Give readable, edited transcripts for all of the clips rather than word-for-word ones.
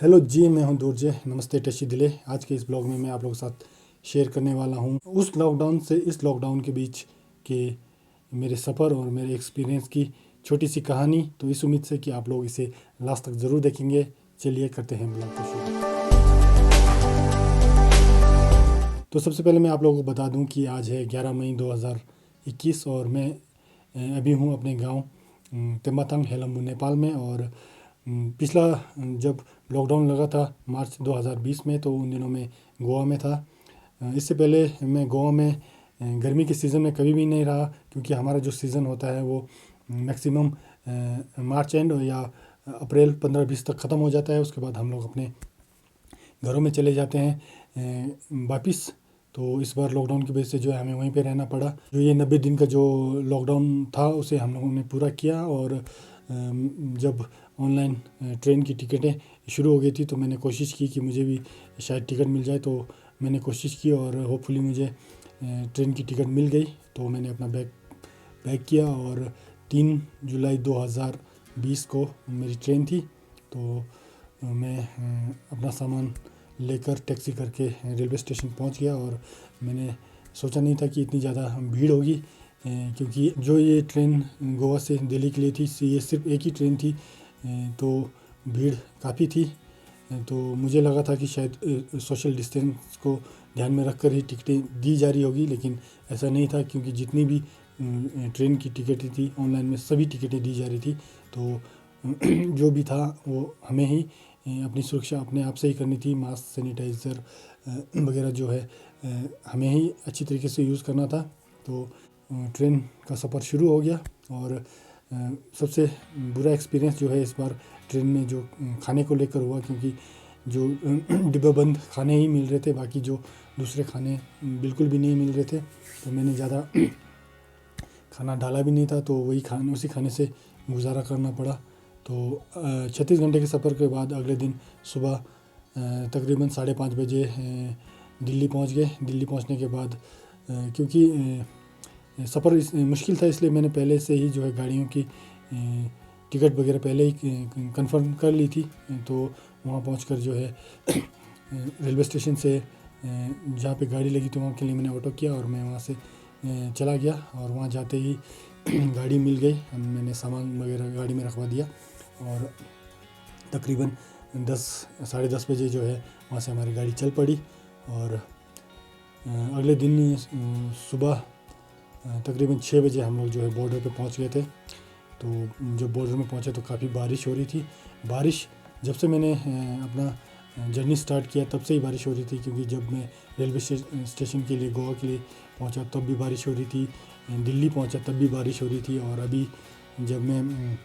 Hello जी, मैं हूं दुर्जय। नमस्ते टशी दिले। आज के इस ब्लॉग में मैं आप लोगों के साथ शेयर करने वाला हूं उस लॉकडाउन से इस लॉकडाउन के बीच के मेरे सफ़र और मेरे एक्सपीरियंस की छोटी सी कहानी। तो इस उम्मीद से कि आप लोग इसे लास्ट तक ज़रूर देखेंगे। चलिए करते हैं ब्लॉग को शुरू। तो सबसे पहले मैं आप लोगों को बता दूं कि आज है 11 मई 2021 और मैं अभी हूं अपने गांव तेम्बातांग हेलम्बू नेपाल में। और पिछला जब लॉकडाउन लगा था मार्च 2020 में, तो उन दिनों में गोवा में था। इससे पहले मैं गोवा में गर्मी के सीज़न में कभी भी नहीं रहा, क्योंकि हमारा जो सीज़न होता है वो मैक्सिमम मार्च एंड या अप्रैल 15-20 तक ख़त्म हो जाता है। उसके बाद हम लोग अपने घरों में चले जाते हैं वापस। तो इस बार लॉकडाउन की वजह से जो है हमें वहीं पे रहना पड़ा। जो ये 90 दिन का जो लॉकडाउन था उसे हम लोगों ने पूरा किया। और जब ऑनलाइन ट्रेन की टिकटें शुरू हो गई थी तो मैंने कोशिश की कि मुझे भी शायद टिकट मिल जाए। तो मैंने कोशिश की और होपफुली मुझे ट्रेन की टिकट मिल गई। तो मैंने अपना बैग पैक किया और 3 जुलाई 2020 को मेरी ट्रेन थी। तो मैं अपना सामान लेकर टैक्सी करके रेलवे स्टेशन पहुंच गया। और मैंने सोचा नहीं था कि इतनी ज़्यादा भीड़ होगी, क्योंकि जो ये ट्रेन गोवा से दिल्ली के लिए थी ये सिर्फ एक ही ट्रेन थी। तो भीड़ काफ़ी थी। तो मुझे लगा था कि शायद सोशल डिस्टेंस को ध्यान में रखकर ही टिकटें दी जा रही होगी, लेकिन ऐसा नहीं था, क्योंकि जितनी भी ट्रेन की टिकटें थी ऑनलाइन में सभी टिकटें दी जा रही थी। तो जो भी था वो हमें ही अपनी सुरक्षा अपने आप से ही करनी थी। मास्क, सैनिटाइज़र वगैरह जो है हमें ही अच्छी तरीके से यूज़ करना था। तो ट्रेन का सफ़र शुरू हो गया। और सबसे बुरा एक्सपीरियंस जो है इस बार ट्रेन में जो खाने को लेकर हुआ, क्योंकि जो डिब्बाबंद खाने ही मिल रहे थे, बाकी जो दूसरे खाने बिल्कुल भी नहीं मिल रहे थे। तो मैंने ज़्यादा खाना डाला भी नहीं था, तो वही खाने उसी खाने से गुजारा करना पड़ा। तो 36 घंटे के सफ़र के बाद अगले दिन सुबह तकरीबन 5:30 बजे दिल्ली पहुंच गए। दिल्ली पहुंचने के बाद क्योंकि सफ़र मुश्किल था, इसलिए मैंने पहले से ही जो है गाड़ियों की टिकट वगैरह पहले ही कंफर्म कर ली थी। तो वहाँ पहुंचकर जो है रेलवे स्टेशन से जहाँ पे गाड़ी लगी थी वहाँ के लिए मैंने ऑटो किया और मैं वहाँ से चला गया। और वहाँ जाते ही गाड़ी मिल गई। मैंने सामान वगैरह गाड़ी में रखवा दिया और तकरीबन 10-10:30 बजे जो है वहाँ से हमारी गाड़ी चल पड़ी। और अगले दिन सुबह तकरीबन 6 बजे हम लोग जो है बॉर्डर पे पहुँच गए थे। तो जब बॉर्डर में पहुँचे तो काफ़ी बारिश हो रही थी। बारिश जब से मैंने अपना जर्नी स्टार्ट किया तब से ही बारिश हो रही थी, क्योंकि जब मैं रेलवे स्टेशन के लिए गोवा के लिए पहुंचा तब भी बारिश हो रही थी, दिल्ली पहुंचा तब भी बारिश हो रही थी। और अभी जब मैं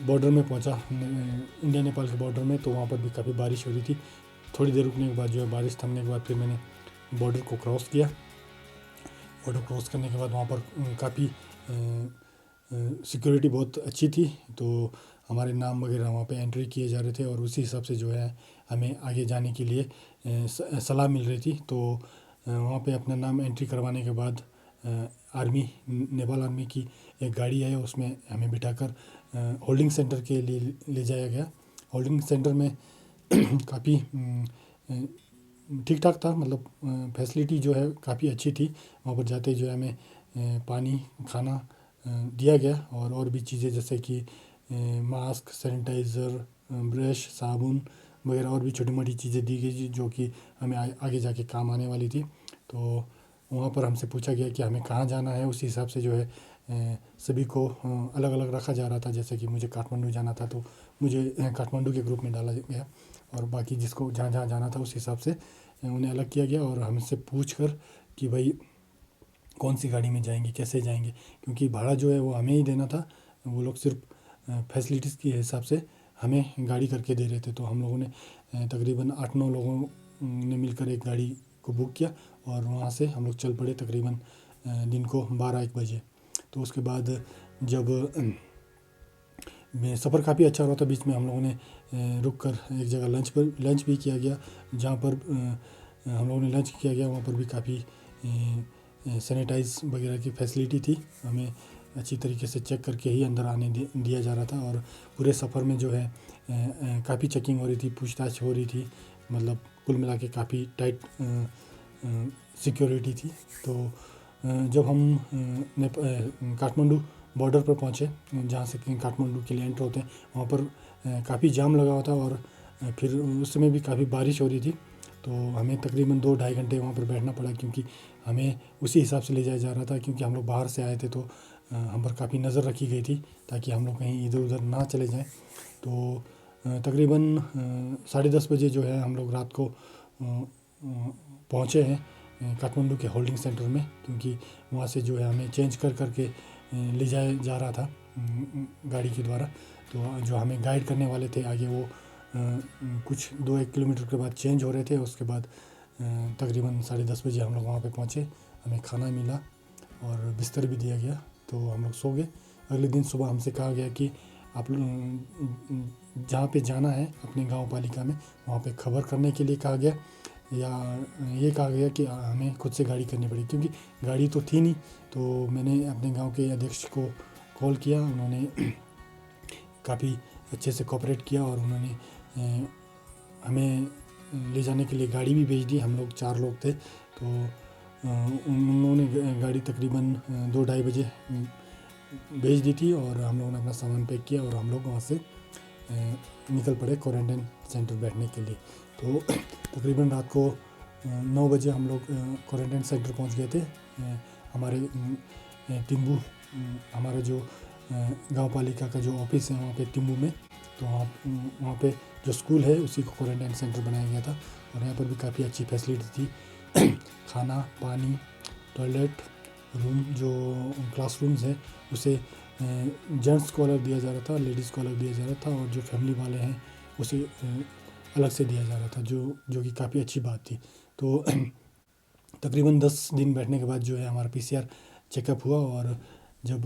बॉर्डर में पहुंचा इंडिया नेपाल के बॉर्डर में, तो वहाँ पर भी काफ़ी बारिश हो रही थी। थोड़ी देर रुकने के बाद जो है बारिश थमने के बाद फिर मैंने बॉर्डर को क्रॉस किया। बॉर्डर क्रॉस करने के बाद वहाँ पर काफ़ी सिक्योरिटी बहुत अच्छी थी। तो हमारे नाम वगैरह वहाँ पे एंट्री किए जा रहे थे और उसी हिसाब से जो है हमें आगे जाने के लिए सलाह मिल रही थी। तो वहाँ पे अपना नाम एंट्री करवाने के बाद आर्मी, नेपाल आर्मी की एक गाड़ी है, उसमें हमें बिठाकर होल्डिंग सेंटर के लिए ले जाया गया। होल्डिंग सेंटर में काफ़ी ठीक ठाक था, मतलब फैसिलिटी जो है काफ़ी अच्छी थी। वहाँ पर जाते जो है हमें पानी, खाना दिया गया और भी चीज़ें जैसे कि मास्क, सैनिटाइज़र, ब्रश, साबुन वगैरह और भी छोटी मोटी चीज़ें दी गई जो कि हमें आगे जाके काम आने वाली थी। तो वहाँ पर हमसे पूछा गया कि हमें कहाँ जाना है। उसी हिसाब से जो है सभी को अलग अलग रखा जा रहा था। जैसे कि मुझे काठमांडू जाना था तो मुझे काठमांडू के ग्रुप में डाला गया, और बाकी जिसको जहाँ जहाँ जाना था उस हिसाब से उन्हें अलग किया गया। और हमसे पूछ कर कि भाई कौन सी गाड़ी में जाएंगे, कैसे जाएंगे, क्योंकि भाड़ा जो है वो हमें ही देना था। वो लोग सिर्फ फैसिलिटीज़ के हिसाब से हमें गाड़ी करके दे रहे थे। तो हम लोगों ने तकरीबन 8-9 लोगों ने मिलकर एक गाड़ी को बुक किया और वहाँ से हम लोग चल पड़े तकरीबन दिन को 12-1 बजे। तो उसके बाद जब सफ़र काफ़ी अच्छा रहा था, बीच में हम लोगों ने रुक कर एक जगह लंच भी किया गया। जहाँ पर हम लोगों ने लंच किया गया वहाँ पर भी काफ़ी सैनिटाइज़ वगैरह की फैसिलिटी थी। हमें अच्छी तरीके से चेक करके ही अंदर आने दिया जा रहा था। और पूरे सफ़र में जो है काफ़ी चेकिंग हो रही थी, पूछताछ हो रही थी, मतलब कुल मिला के काफ़ी टाइट सिक्योरिटी थी। तो जब हम काठमांडू बॉर्डर पर पहुँचे, जहाँ से काठमांडू के लिए एंटर होते हैं, वहाँ पर काफ़ी जाम लगा हुआ था और फिर उस समय भी काफ़ी बारिश हो रही थी। तो हमें तकरीबन 2-2.5 घंटे वहाँ पर बैठना पड़ा, क्योंकि हमें उसी हिसाब से ले जाया जा रहा था, क्योंकि हम लोग बाहर से आए थे। तो हम पर काफ़ी नज़र रखी गई थी ताकि हम लोग कहीं इधर उधर ना चले जाएं। तो तकरीबन 10:30 बजे जो है हम लोग रात को पहुँचे हैं काठमांडू के होल्डिंग सेंटर में, क्योंकि वहाँ से जो है हमें चेंज कर करके ले जाया जा रहा था गाड़ी के द्वारा। तो जो हमें गाइड करने वाले थे आगे, वो कुछ 2-1 किलोमीटर के बाद चेंज हो रहे थे। उसके बाद तकरीबन 10:30 बजे हम लोग वहाँ पे पहुँचे। हमें खाना मिला और बिस्तर भी दिया गया, तो हम लोग सो गए। अगले दिन सुबह हमसे कहा गया कि आप जहाँ पे जाना है अपने गांव पालिका में, वहाँ पे खबर करने के लिए कहा गया, या ये कहा गया कि हमें खुद से गाड़ी करनी पड़ी, क्योंकि गाड़ी तो थी नहीं। तो मैंने अपने गांव के अध्यक्ष को कॉल किया, उन्होंने काफ़ी अच्छे से कोऑपरेट किया और उन्होंने हमें ले जाने के लिए गाड़ी भी भेज दी। हम लोग 4 लोग थे। तो उन्होंने गाड़ी तकरीबन 2-2:30 बजे भेज दी थी और हम लोगों ने अपना सामान पैक किया और हम लोग वहाँ से निकल पड़े क्वारंटाइन सेंटर बैठने के लिए। तो तकरीबन रात को 9 बजे हम लोग क्वारंटाइन सेंटर पहुँच गए थे। हमारे टिम्बू, हमारा जो गांव पालिका का जो ऑफिस है वहाँ पे टिम्बू में, तो वहाँ पे जो स्कूल है उसी को क्वारंटाइन सेंटर बनाया गया था। और यहाँ पर भी काफ़ी अच्छी फैसिलिटी थी खाना, पानी, टॉयलेट, रूम, जो क्लासरूम्स है उसे जेंट्स को अलग दिया जा रहा था, लेडीज़ को अलग दिया जा रहा था, और जो फैमिली वाले हैं उसे अलग से दिया जा रहा था, जो कि काफ़ी अच्छी बात थी। तो तकरीबन 10 दिन बैठने के बाद जो है हमारा PCR चेकअप हुआ, और जब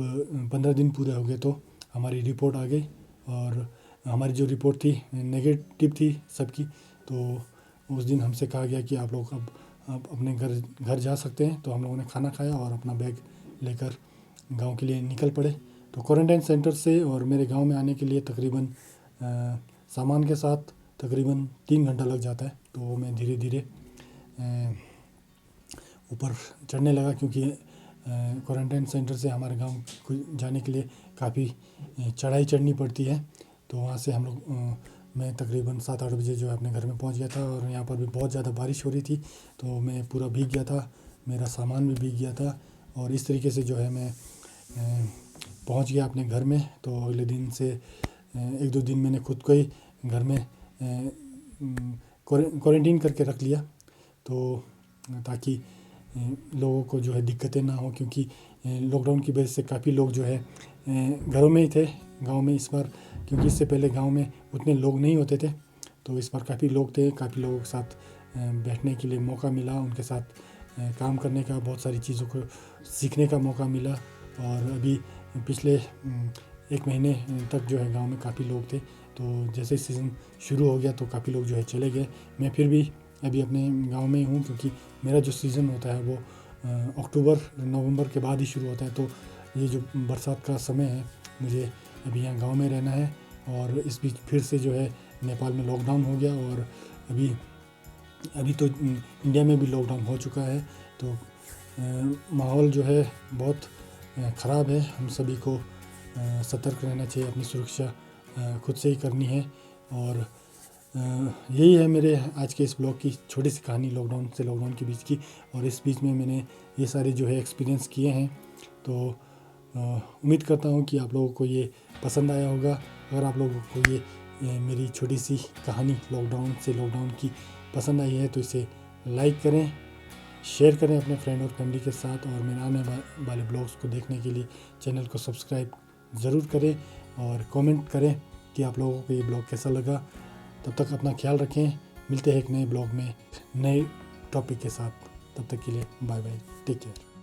15 दिन पूरे हो गए तो हमारी रिपोर्ट आ गई। और हमारी जो रिपोर्ट थी नेगेटिव थी सबकी। तो उस दिन हमसे कहा गया कि आप लोग अब अपने घर जा सकते हैं। तो हम लोगों ने खाना खाया और अपना बैग लेकर गांव के लिए निकल पड़े। तो क्वारंटाइन सेंटर से और मेरे गांव में आने के लिए तकरीबन सामान के साथ तकरीबन 3 घंटा लग जाता है। तो मैं धीरे धीरे ऊपर चढ़ने लगा, क्योंकि क्वारंटाइन सेंटर से हमारे गांव को जाने के लिए काफ़ी चढ़ाई चढ़नी पड़ती है। तो वहाँ से हम लोग मैं तकरीबन 7-8 बजे जो है अपने घर में पहुँच गया था। और यहाँ पर भी बहुत ज़्यादा बारिश हो रही थी, तो मैं पूरा भीग गया था, मेरा सामान भी भीग गया था। और इस तरीके से जो है मैं पहुँच गया अपने घर में। तो अगले दिन से 1-2 दिन मैंने खुद को ही घर में क्वारंटीन करके रख लिया, तो ताकि लोगों को जो है दिक्कतें ना हो, क्योंकि लॉकडाउन की वजह से काफ़ी लोग जो है घरों में ही थे गांव में इस बार, क्योंकि इससे पहले गांव में उतने लोग नहीं होते थे। तो इस बार काफ़ी लोग थे, काफ़ी लोगों के साथ बैठने के लिए मौका मिला, उनके साथ काम करने का, बहुत सारी चीज़ों को सीखने का मौका मिला। और अभी पिछले 1 महीने तक जो है गांव में काफ़ी लोग थे। तो जैसे सीज़न शुरू हो गया तो काफ़ी लोग जो है चले गए। मैं फिर भी अभी अपने गांव में ही हूँ, क्योंकि मेरा जो सीज़न होता है वो अक्टूबर-नवंबर के बाद ही शुरू होता है। तो ये जो बरसात का समय है, मुझे अभी यहाँ गांव में रहना है। और इस बीच फिर से जो है नेपाल में लॉकडाउन हो गया, और अभी तो इंडिया में भी लॉकडाउन हो चुका है। तो माहौल जो है बहुत ख़राब है। हम सभी को सतर्क रहना चाहिए, अपनी सुरक्षा खुद से ही करनी है। और यही है मेरे आज के इस ब्लॉग की छोटी सी कहानी लॉकडाउन के बीच की। और इस बीच में मैंने ये सारे जो है एक्सपीरियंस किए हैं। तो उम्मीद करता हूँ कि आप लोगों को ये पसंद आया होगा। अगर आप लोगों को ये मेरी छोटी सी कहानी लॉकडाउन की पसंद आई है तो इसे लाइक करें, शेयर करें अपने फ्रेंड और फैमिली के साथ। और मेरे आने वाले ब्लॉग्स को देखने के लिए चैनल को सब्सक्राइब ज़रूर करें, और कमेंट करें कि आप लोगों को ये ब्लॉग कैसा लगा। तब तक अपना ख्याल रखें, मिलते हैं एक नए ब्लॉग में नए टॉपिक के साथ। तब तक के लिए बाय बाय, टेक केयर।